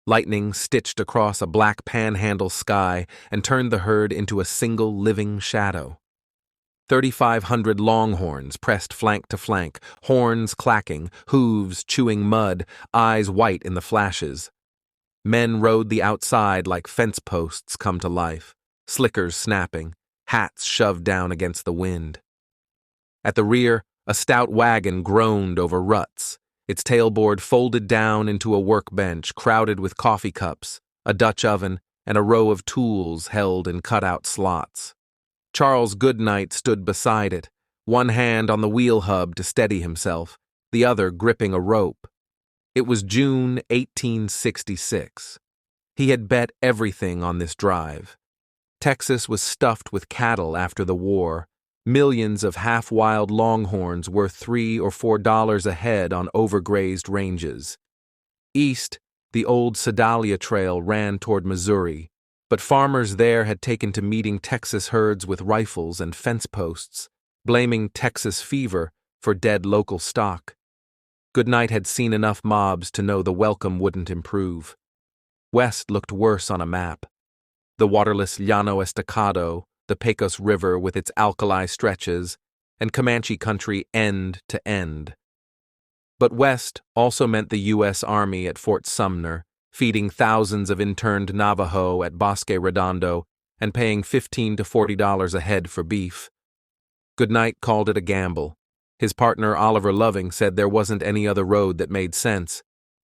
Lightning stitched across a black panhandle sky and turned the herd into a single living shadow. 3,500 longhorns pressed flank to flank, horns clacking, hooves chewing mud, eyes white in the flashes. Men rode the outside like fence posts come to life, slickers snapping, hats shoved down against the wind. At the rear, a stout wagon groaned over ruts, its tailboard folded down into a workbench crowded with coffee cups, a Dutch oven, and a row of tools held in cutout slots. Charles Goodnight stood beside it, one hand on the wheel hub to steady himself, the other gripping a rope. It was June 1866. He had bet everything on this drive. Texas was stuffed with cattle after the war. Millions of half-wild longhorns worth $3 or $4 a head on overgrazed ranges. East, the old Sedalia Trail ran toward Missouri, but farmers there had taken to meeting Texas herds with rifles and fence posts, blaming Texas fever for dead local stock. Goodnight had seen enough mobs to know the welcome wouldn't improve. West looked worse on a map. The waterless Llano Estacado, the Pecos River with its alkali stretches, and Comanche country end to end. But west also meant the U.S. Army at Fort Sumner, feeding thousands of interned Navajo at Bosque Redondo and paying $15 to $40 a head for beef. Goodnight called it a gamble. His partner Oliver Loving said there wasn't any other road that made sense.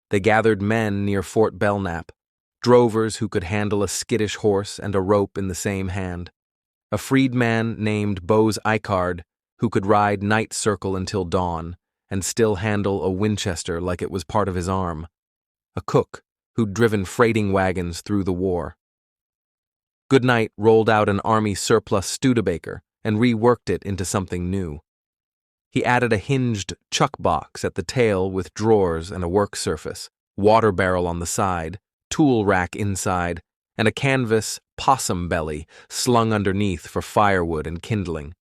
They gathered men near Fort Belknap, drovers who could handle a skittish horse and a rope in the same hand, a freedman named Bose Icard who could ride night circle until dawn and still handle a Winchester like it was part of his arm, a cook who'd driven freighting wagons through the war. Goodnight rolled out an Army surplus Studebaker and reworked it into something new. He added a hinged chuck box at the tail with drawers and a work surface, water barrel on the side, tool rack inside, and a canvas possum belly slung underneath for firewood and kindling.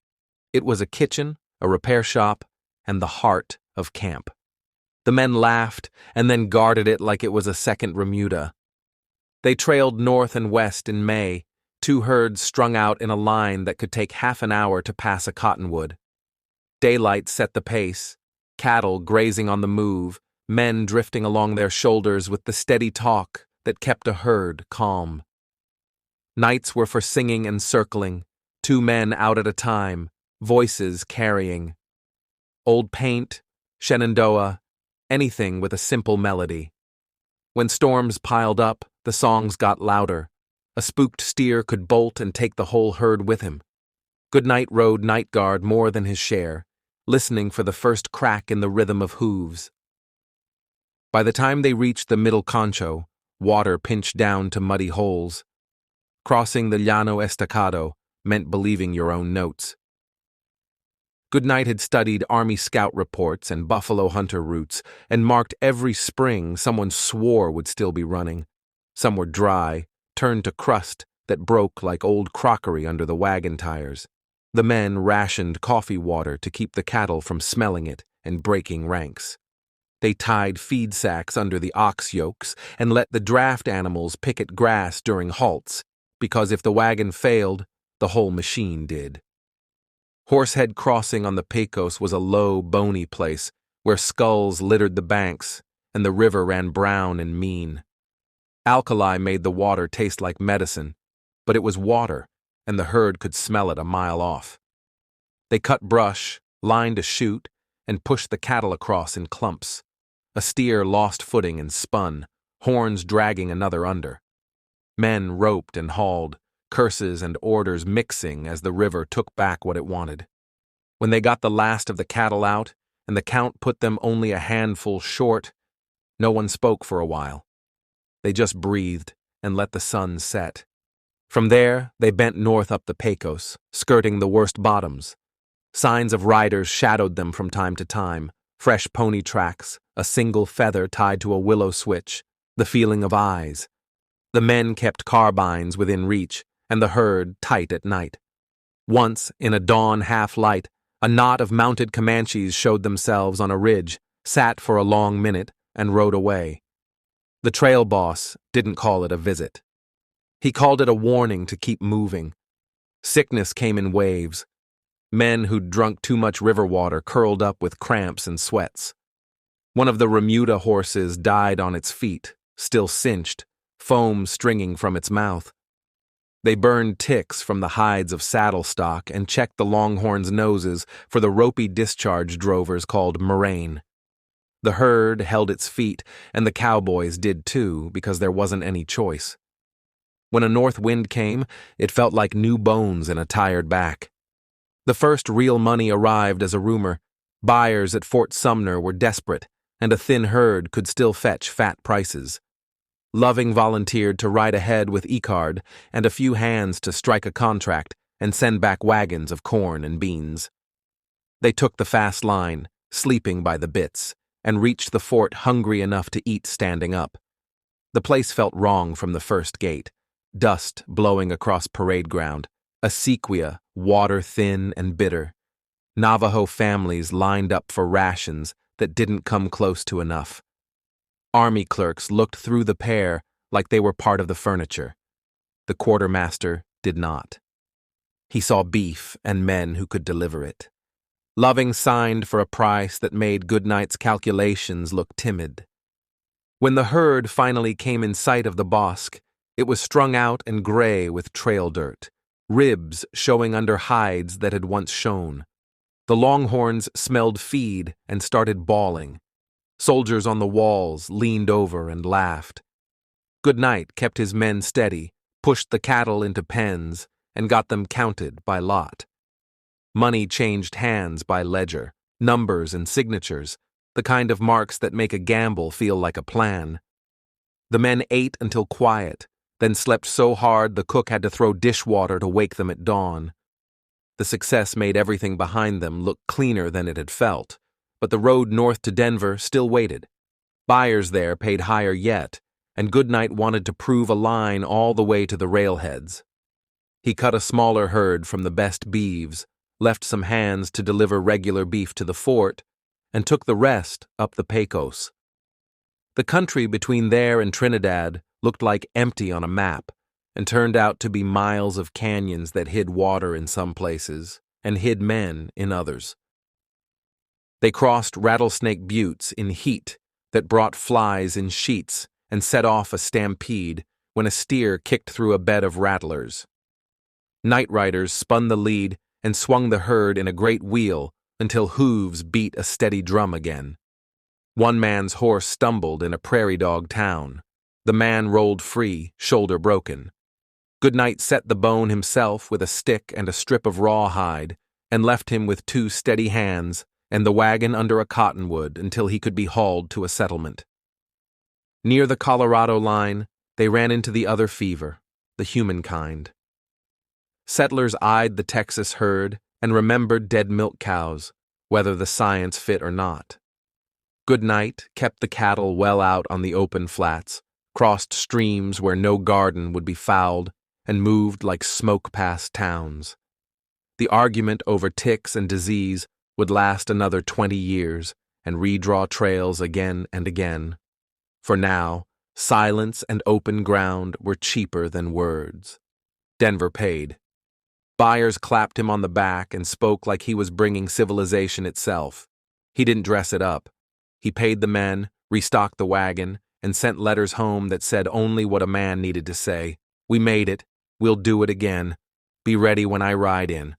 It was a kitchen, a repair shop, and the heart of camp. The men laughed and then guarded it like it was a second Remuda. They trailed north and west in May, two herds strung out in a line that could take half an hour to pass a cottonwood. Daylight set the pace, cattle grazing on the move, men drifting along their shoulders with the steady talk that kept a herd calm. Nights were for singing and circling, 2 men out at a time, voices carrying. Old Paint, Shenandoah, anything with a simple melody. When storms piled up, the songs got louder. A spooked steer could bolt and take the whole herd with him. Goodnight rode night guard more than his share, listening for the first crack in the rhythm of hooves. By the time they reached the middle Concho, water pinched down to muddy holes. Crossing the Llano Estacado meant believing your own notes. Goodnight had studied Army Scout reports and buffalo hunter routes and marked every spring someone swore would still be running. Some were dry, turned to crust that broke like old crockery under the wagon tires. The men rationed coffee water to keep the cattle from smelling it and breaking ranks. They tied feed sacks under the ox yokes and let the draft animals pick at grass during halts, because if the wagon failed, the whole machine did. Horsehead Crossing on the Pecos was a low, bony place where skulls littered the banks and the river ran brown and mean. Alkali made the water taste like medicine, but it was water, and the herd could smell it a mile off. They cut brush, lined a chute, and pushed the cattle across in clumps. A steer lost footing and spun, horns dragging another under. Men roped and hauled, curses and orders mixing as the river took back what it wanted. When they got the last of the cattle out, and the count put them only a handful short, no one spoke for a while. They just breathed and let the sun set. From there, they bent north up the Pecos, skirting the worst bottoms. Signs of riders shadowed them from time to time, fresh pony tracks, a single feather tied to a willow switch, the feeling of eyes. The men kept carbines within reach, and the herd tight at night. Once, in a dawn half-light, a knot of mounted Comanches showed themselves on a ridge, sat for a long minute, and rode away. The trail boss didn't call it a visit. He called it a warning to keep moving. Sickness came in waves. Men who'd drunk too much river water curled up with cramps and sweats. One of the Remuda horses died on its feet, still cinched, foam stringing from its mouth. They burned ticks from the hides of saddle stock and checked the longhorns' noses for the ropey discharge drovers called moraine. The herd held its feet, and the cowboys did too, because there wasn't any choice. When a north wind came, it felt like new bones in a tired back. The first real money arrived as a rumor. Buyers at Fort Sumner were desperate, and a thin herd could still fetch fat prices. Loving volunteered to ride ahead with E-card and a few hands to strike a contract and send back wagons of corn and beans. They took the fast line, sleeping by the bits, and reached the fort hungry enough to eat standing up. The place felt wrong from the first gate, dust blowing across parade ground, a sequoia, water-thin and bitter. Navajo families lined up for rations that didn't come close to enough. Army clerks looked through the pair like they were part of the furniture. The quartermaster did not. He saw beef and men who could deliver it. Loving signed for a price that made Goodnight's calculations look timid. When the herd finally came in sight of the bosque, it was strung out and gray with trail dirt, ribs showing under hides that had once shone. The longhorns smelled feed and started bawling. Soldiers on the walls leaned over and laughed. Goodnight kept his men steady, pushed the cattle into pens, and got them counted by lot. Money changed hands by ledger, numbers and signatures, the kind of marks that make a gamble feel like a plan. The men ate until quiet, then slept so hard the cook had to throw dishwater to wake them at dawn. The success made everything behind them look cleaner than it had felt, but the road north to Denver still waited. Buyers there paid higher yet, and Goodnight wanted to prove a line all the way to the railheads. He cut a smaller herd from the best beeves, left some hands to deliver regular beef to the fort, and took the rest up the Pecos. The country between there and Trinidad looked like empty on a map, and turned out to be miles of canyons that hid water in some places and hid men in others. They crossed Rattlesnake Buttes in heat that brought flies in sheets and set off a stampede when a steer kicked through a bed of rattlers. Night riders spun the lead and swung the herd in a great wheel until hooves beat a steady drum again. One man's horse stumbled in a prairie dog town. The man rolled free, shoulder broken. Goodnight set the bone himself with a stick and a strip of rawhide and left him with 2 steady hands and the wagon under a cottonwood until he could be hauled to a settlement. Near the Colorado line, they ran into the other fever, the humankind. Settlers eyed the Texas herd and remembered dead milk cows, whether the science fit or not. Goodnight kept the cattle well out on the open flats, crossed streams where no garden would be fouled, and moved like smoke past towns. The argument over ticks and disease would last another 20 years and redraw trails again and again. For now, silence and open ground were cheaper than words. Denver paid. Buyers clapped him on the back and spoke like he was bringing civilization itself. He didn't dress it up. He paid the men, restocked the wagon, and sent letters home that said only what a man needed to say. We made it. We'll do it again. Be ready when I ride in.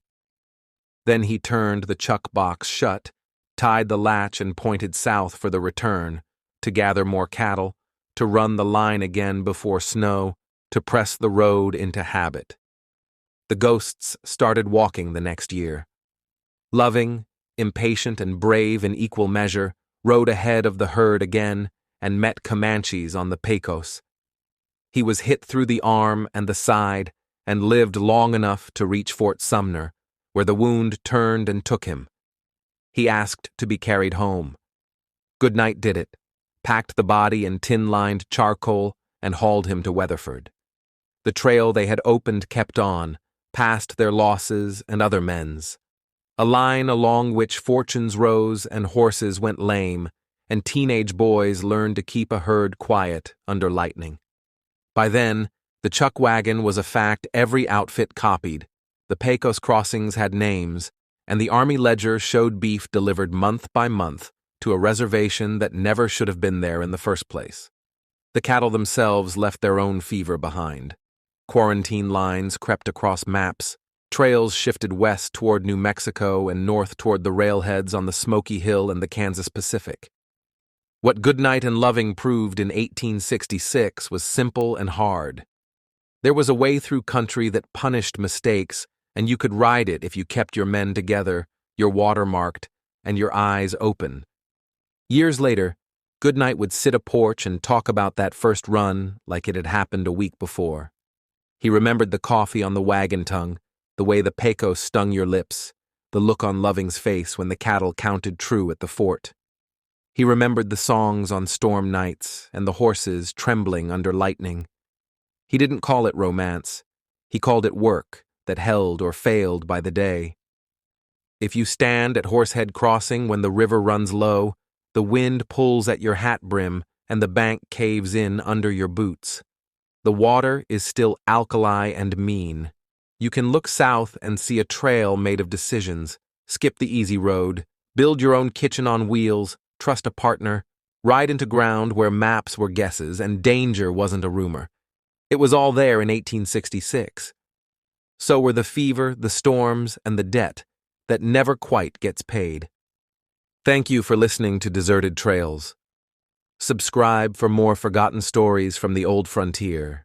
Then he turned the chuck box shut, tied the latch and pointed south for the return, to gather more cattle, to run the line again before snow, to press the road into habit. The ghosts started walking the next year. Loving, impatient and brave in equal measure, rode ahead of the herd again and met Comanches on the Pecos. He was hit through the arm and the side and lived long enough to reach Fort Sumner, where the wound turned and took him. He asked to be carried home. Goodnight did it, packed the body in tin-lined charcoal, and hauled him to Weatherford. The trail they had opened kept on, past their losses and other men's. A line along which fortunes rose and horses went lame, and teenage boys learned to keep a herd quiet under lightning. By then, the chuck wagon was a fact every outfit copied, the Pecos crossings had names, and the Army ledger showed beef delivered month by month to a reservation that never should have been there in the first place. The cattle themselves left their own fever behind. Quarantine lines crept across maps, trails shifted west toward New Mexico and north toward the railheads on the Smoky Hill and the Kansas Pacific. What Goodnight and Loving proved in 1866 was simple and hard. There was a way through country that punished mistakes, and you could ride it if you kept your men together, your water marked, and your eyes open. Years later, Goodnight would sit a porch and talk about that first run like it had happened a week before. He remembered the coffee on the wagon tongue, the way the Pecos stung your lips, the look on Loving's face when the cattle counted true at the fort. He remembered the songs on storm nights and the horses trembling under lightning. He didn't call it romance. He called it work that held or failed by the day. If you stand at Horsehead Crossing when the river runs low, the wind pulls at your hat brim and the bank caves in under your boots. The water is still alkali and mean. You can look south and see a trail made of decisions, skip the easy road, build your own kitchen on wheels, trust a partner, ride into ground where maps were guesses and danger wasn't a rumor. It was all there in 1866. So were the fever, the storms, and the debt that never quite gets paid. Thank you for listening to Deserted Trails. Subscribe for more forgotten stories from the old frontier.